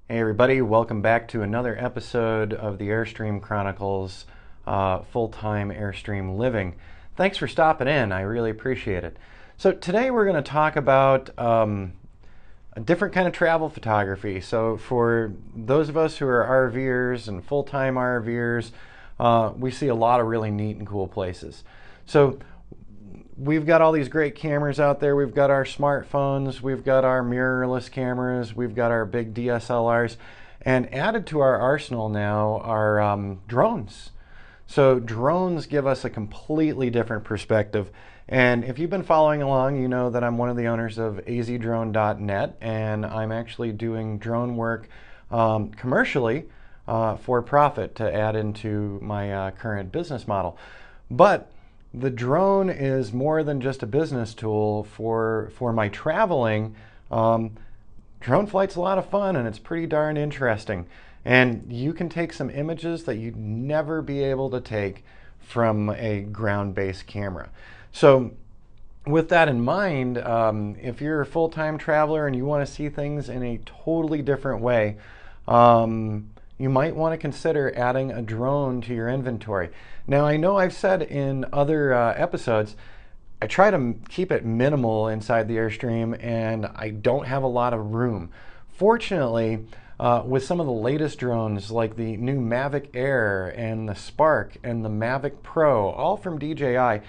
Hey everybody, welcome back to another episode of the Airstream Chronicles Full-Time Airstream Living. Thanks for stopping in, I really appreciate it. So today we're going to talk about a different kind of travel photography. So for those of us who are RVers and full-time RVers, we see a lot of really neat and cool places. So we've got all these great cameras out there. We've got our smartphones, we've got our mirrorless cameras, we've got our big DSLRs, and added to our arsenal now are drones. So drones give us a completely different perspective. And if you've been following along, you know that I'm one of the owners of azdrone.net, and I'm actually doing drone work commercially for profit to add into my current business model. But the drone is more than just a business tool for my traveling. Drone flight's a lot of fun and it's pretty darn interesting. And you can take some images that you'd never be able to take from a ground-based camera. So with that in mind, if you're a full-time traveler and you want to see things in a totally different way, you might want to consider adding a drone to your inventory. Now, I know I've said in other episodes, I try to keep it minimal inside the Airstream and I don't have a lot of room. Fortunately, with some of the latest drones like the new Mavic Air and the Spark and the Mavic Pro, all from DJI,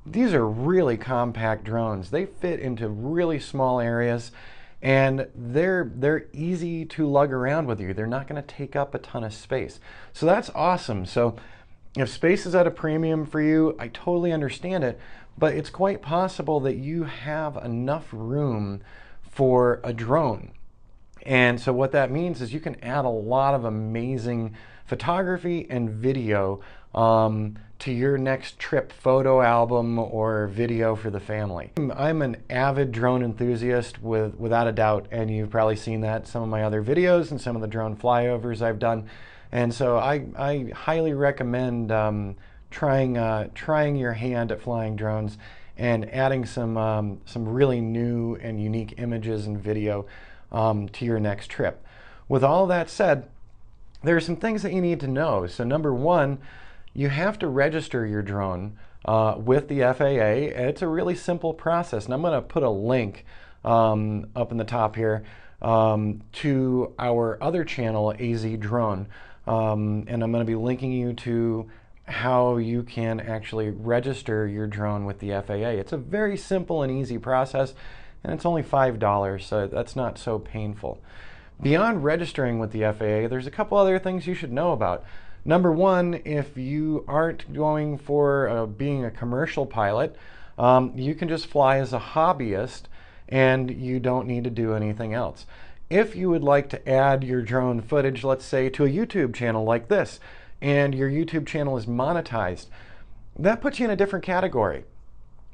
these are really compact drones. They fit into really small areas and they're easy to lug around with you. They're not going to take up a ton of space. So that's awesome. So if space is at a premium for you, I totally understand it, but it's quite possible that you have enough room for a drone. And so what that means is you can add a lot of amazing photography and video to your next trip photo album or video for the family. I'm an avid drone enthusiast without a doubt, and you've probably seen that in some of my other videos and some of the drone flyovers I've done. And so I highly recommend trying your hand at flying drones and adding some really new and unique images and video to your next trip. With all that said, there are some things that you need to know. So number one, you have to register your drone with the FAA. It's a really simple process, and I'm going to put a link up in the top here to our other channel, AZ Drone, and I'm going to be linking you to how you can actually register your drone with the FAA. It's a very simple and easy process, and it's only $5, so that's not so painful. Beyond registering with the FAA, there's a couple other things you should know about. Number one, if you aren't going for being a commercial pilot, you can just fly as a hobbyist and you don't need to do anything else. If you would like to add your drone footage, let's say, to a YouTube channel like this, and your YouTube channel is monetized, that puts you in a different category.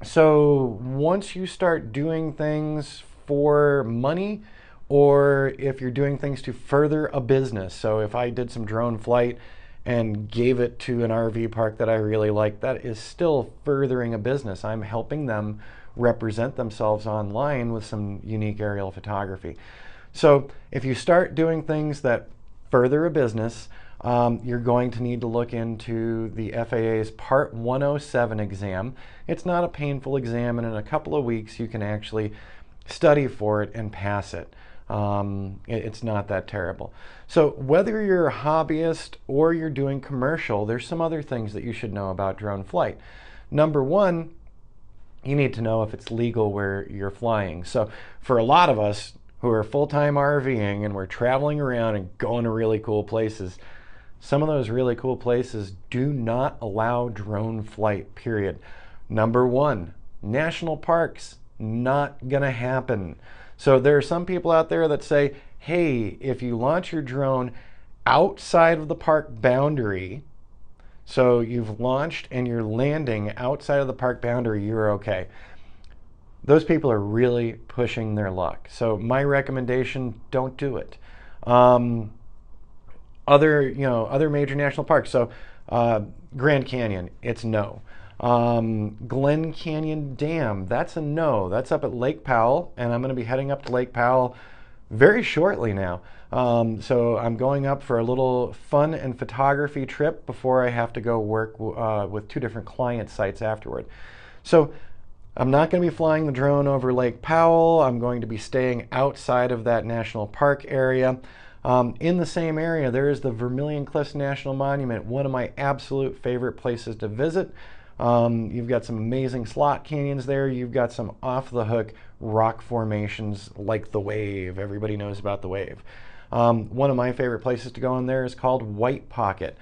So once you start doing things for money, or if you're doing things to further a business, so if I did some drone flight and gave it to an RV park that I really like, that is still furthering a business. I'm helping them represent themselves online with some unique aerial photography. So if you start doing things that further a business, you're going to need to look into the FAA's Part 107 exam. It's not a painful exam, and in a couple of weeks you can actually study for it and pass it. It's not that terrible. So whether you're a hobbyist or you're doing commercial, there's some other things that you should know about drone flight. Number one, you need to know if it's legal where you're flying. So for a lot of us who are full-time RVing and we're traveling around and going to really cool places, some of those really cool places do not allow drone flight, period. Number one, national parks, not gonna happen. So there are some people out there that say, hey, if you launch your drone outside of the park boundary, so you've launched and you're landing outside of the park boundary, you're okay. Those people are really pushing their luck. So my recommendation, don't do it. Other major national parks. So Grand Canyon, it's no. Glen Canyon Dam, that's a no. That's up at Lake Powell, and I'm going to be heading up to Lake Powell very shortly now. So I'm going up for a little fun and photography trip before I have to go work with 2 different client sites afterward. So I'm not going to be flying the drone over Lake Powell. I'm going to be staying outside of that national park area. In the same area, there is the Vermilion Cliffs National Monument, one of my absolute favorite places to visit. You've got some amazing slot canyons there. You've got some off-the-hook rock formations like the Wave. Everybody knows about the Wave. One of my favorite places to go in there is called White Pocket.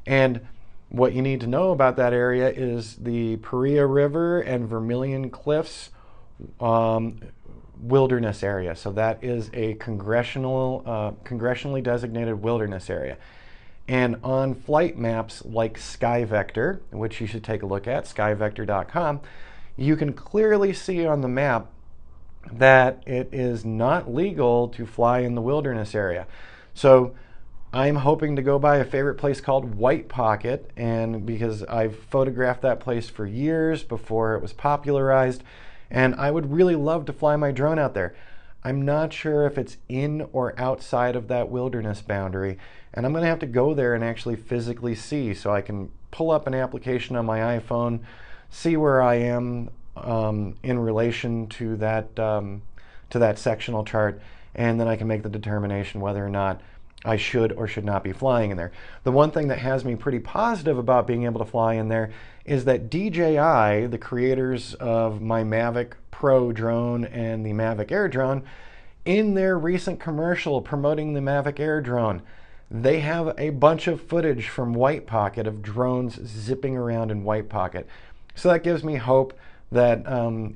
And what you need to know about that area is the Paria River and Vermilion Cliffs wilderness area. So that is a congressionally designated wilderness area. And on flight maps like SkyVector, which you should take a look at, skyvector.com, you can clearly see on the map that it is not legal to fly in the wilderness area. So I'm hoping to go by a favorite place called White Pocket, and because I've photographed that place for years before it was popularized, and I would really love to fly my drone out there. I'm not sure if it's in or outside of that wilderness boundary, and I'm going to have to go there and actually physically see, so I can pull up an application on my iPhone, see where I am in relation to that sectional chart, and then I can make the determination whether or not I should or should not be flying in there. The one thing that has me pretty positive about being able to fly in there is that DJI, the creators of my Mavic Pro Drone and the Mavic Air Drone, in their recent commercial promoting the Mavic Air Drone, they have a bunch of footage from White Pocket of drones zipping around in White Pocket. So that gives me hope that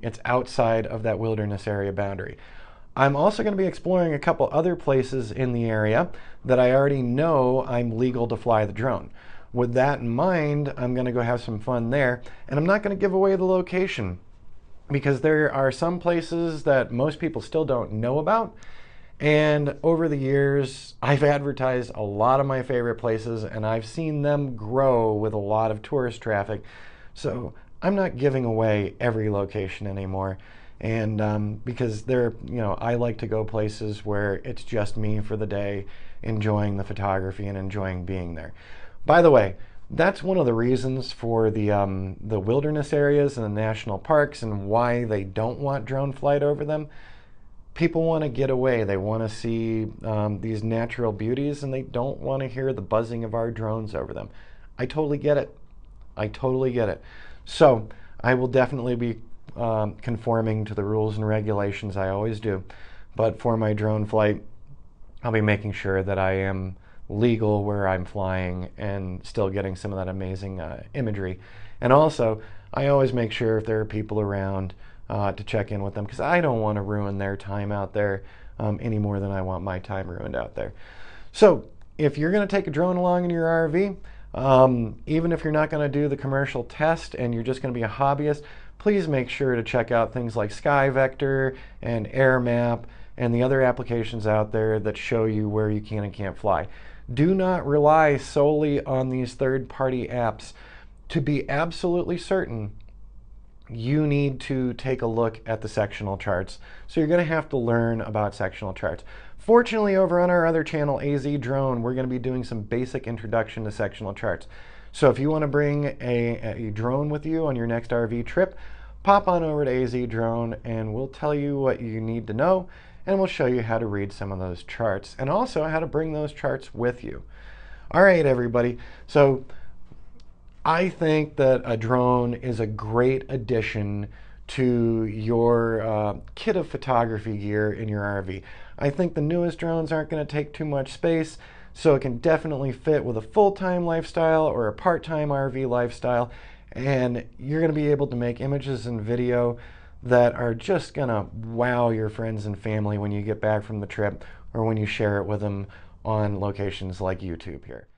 it's outside of that wilderness area boundary. I'm also going to be exploring a couple other places in the area that I already know I'm legal to fly the drone. With that in mind, I'm going to go have some fun there, and I'm not going to give away the location because there are some places that most people still don't know about. And over the years, I've advertised a lot of my favorite places, and I've seen them grow with a lot of tourist traffic. So I'm not giving away every location anymore. And because I like to go places where it's just me for the day, enjoying the photography and enjoying being there. By the way, that's one of the reasons for the wilderness areas and the national parks and why they don't want drone flight over them. People want to get away. They want to see these natural beauties, and they don't want to hear the buzzing of our drones over them. I totally get it. I totally get it. So I will definitely be conforming to the rules and regulations. I always do. But for my drone flight, I'll be making sure that I am legal where I'm flying and still getting some of that amazing imagery. And also, I always make sure if there are people around to check in with them, because I don't want to ruin their time out there any more than I want my time ruined out there. So if you're going to take a drone along in your RV, even if you're not going to do the commercial test and you're just going to be a hobbyist, please make sure to check out things like SkyVector and AirMap and the other applications out there that show you where you can and can't fly. Do not rely solely on these third-party apps. To be absolutely certain, you need to take a look at the sectional charts. So you're going to have to learn about sectional charts. Fortunately, over on our other channel, AZ Drone, we're going to be doing some basic introduction to sectional charts. So if you want to bring a drone with you on your next RV trip, pop on over to AZ Drone and we'll tell you what you need to know, and we'll show you how to read some of those charts and also how to bring those charts with you. All right, everybody. So I think that a drone is a great addition to your kit of photography gear in your RV. I think the newest drones aren't going to take too much space, so it can definitely fit with a full-time lifestyle or a part-time RV lifestyle, and you're going to be able to make images and video that are just going to wow your friends and family when you get back from the trip or when you share it with them on locations like YouTube here.